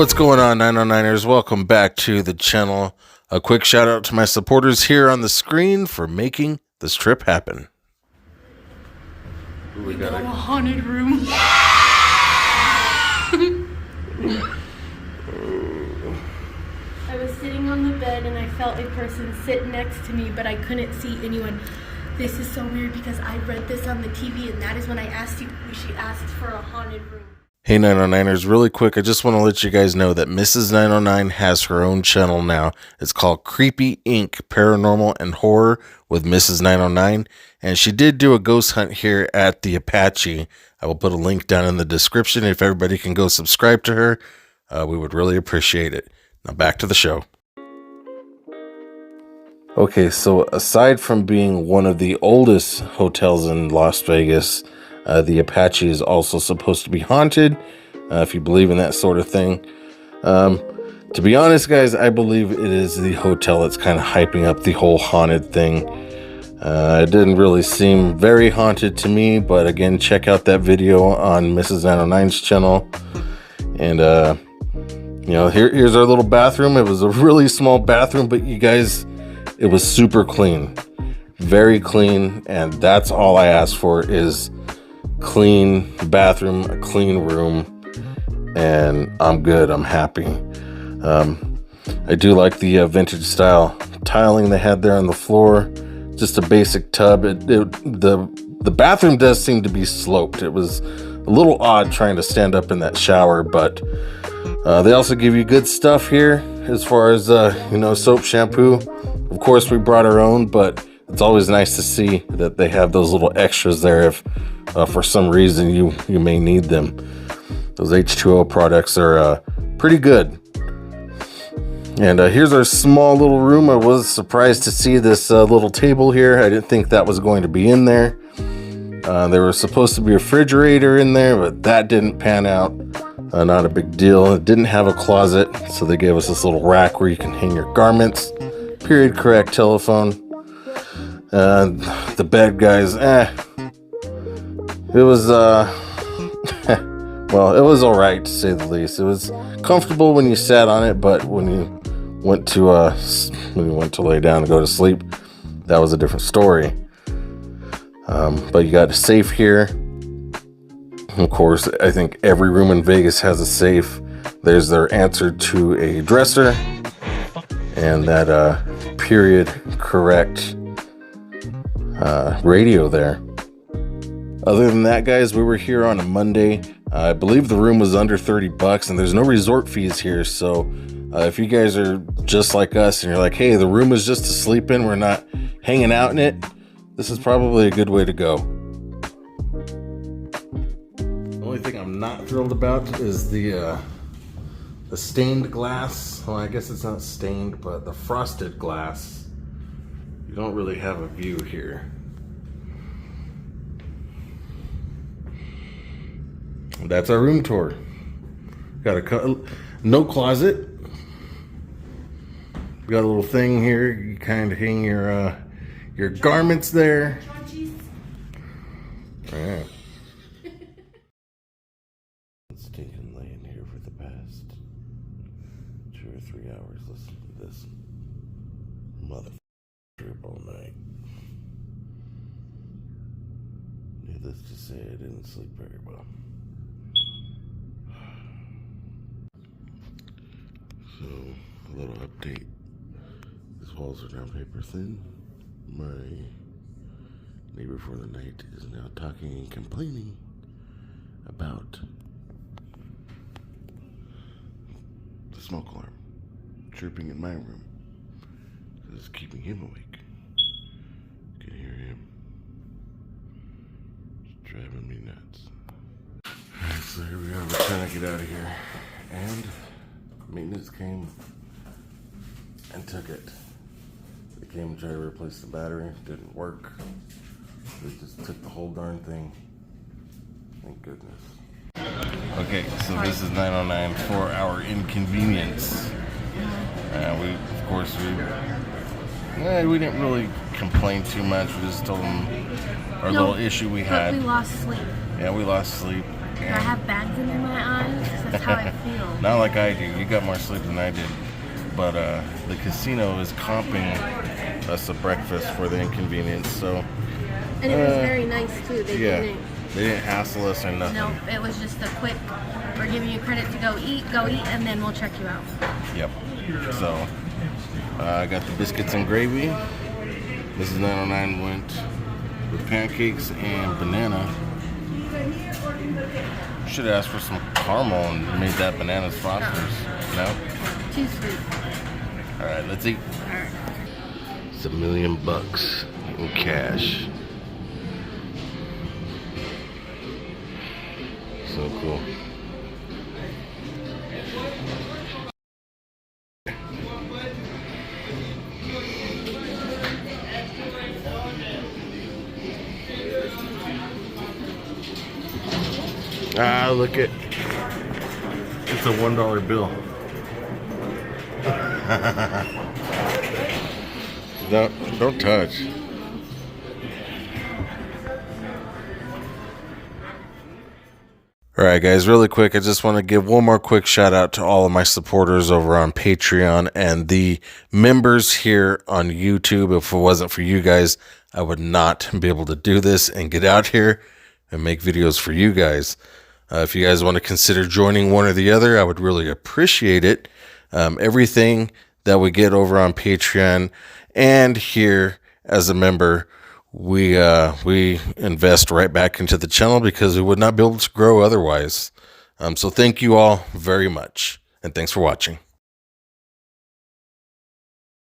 What's going on, 909ers? Welcome back to the channel. A quick shout out to my supporters here on the screen for making this trip happen. We got a haunted room. I was sitting on the bed and I felt a person sit next to me, but I couldn't see anyone. This is so weird because I read this on the TV, and that is when I asked you, she asked for a haunted room. Hey 909ers, really quick, I just want to let you guys know that Mrs. 909 has her own channel now. It's called Creepy Inc. Paranormal and Horror with Mrs. 909, and she did do a ghost hunt here at the Apache. I will put a link down in the description. If everybody can go subscribe to her, we would really appreciate it. Now back to the show. Okay, so aside from being one of the oldest hotels in Las Vegas, the Apache is also supposed to be haunted, if you believe in that sort of thing. To be honest, guys, I believe it is the hotel that's kind of hyping up the whole haunted thing. It didn't really seem very haunted to me, but again, check out that video on Mrs. 909's channel. And, you know, here's our little bathroom. It was a really small bathroom, but you guys, it was super clean. Very clean, and that's all I asked for is clean bathroom, a clean room, and I'm good. I'm happy. I do like the vintage style tiling they had there on the floor. Just a basic tub. The bathroom does seem to be sloped. It was a little odd trying to stand up in that shower, but they also give you good stuff here as far as you know, soap, shampoo. Of course, we brought our own, but it's always nice to see that they have those little extras there if for some reason you may need them. Those H2O products are pretty good. And here's our small little room. I was surprised to see this little table here. I didn't think that was going to be in there. There was supposed to be a refrigerator in there, but that didn't pan out. Not a big deal. It didn't have a closet, so they gave us this little rack where you can hang your garments. Period correct telephone. The bed, guys, it was well, it was all right to say the least. It was comfortable when you sat on it, but when you went to lay down and go to sleep, that was a different story. But you got a safe here. Of course, I think every room in Vegas has a safe. There's their answer to a dresser, and that period correct radio there. Other than that, guys, we were here on a Monday. I believe the room was under $30, and there's no resort fees here. So if you guys are just like us and you're like, hey, the room is just to sleep in, we're not hanging out in it, this is probably a good way to go. The only thing I'm not thrilled about is the stained glass. Well, I guess it's not stained, but the frosted glass. You don't really have a view here. That's our room tour. Got no closet. Got a little thing here. You kind of hang your garments there. Yeah. It's taken laying here for the past 2 or 3 hours. Listen to this mother trip all night. Needless to say, I didn't sleep very well. So, a little update. These walls are now paper thin. My neighbor for the night is now talking and complaining about the smoke alarm chirping in my room. It's keeping him awake. You can hear him. It's driving me nuts. Alright, so here we are. We're trying to get out of here. And maintenance came and took it. They came and tried to replace the battery. It didn't work. They just took the whole darn thing. Thank goodness. Okay, so this is 909 for our inconvenience. We didn't really complain too much. We just told them our little issue we had. We lost sleep. Yeah, we lost sleep. Do I have bags under my eyes? That's how I feel. Not like I do. You got more sleep than I did. But the casino is comping us a breakfast for the inconvenience. So. And it was very nice too. They didn't hassle us or nothing. No, it was just a quick, we're giving you credit to go eat, and then we'll check you out. Yep. So, I got the biscuits and gravy. Mrs. 909 went with pancakes and banana. Should have asked for some caramel and made that bananas Foster's. No? Too sweet. Alright, let's eat. Alright. It's $1 million in cash. So cool. Ah, look it. It's a $1 bill. Don't touch. Alright guys, really quick, I just want to give one more quick shout out to all of my supporters over on Patreon and the members here on YouTube. If it wasn't for you guys, I would not be able to do this and get out here and make videos for you guys. If you guys want to consider joining one or the other, I would really appreciate it. Everything that we get over on Patreon and here as a member, we invest right back into the channel because we would not be able to grow otherwise. So thank you all very much, and thanks for watching.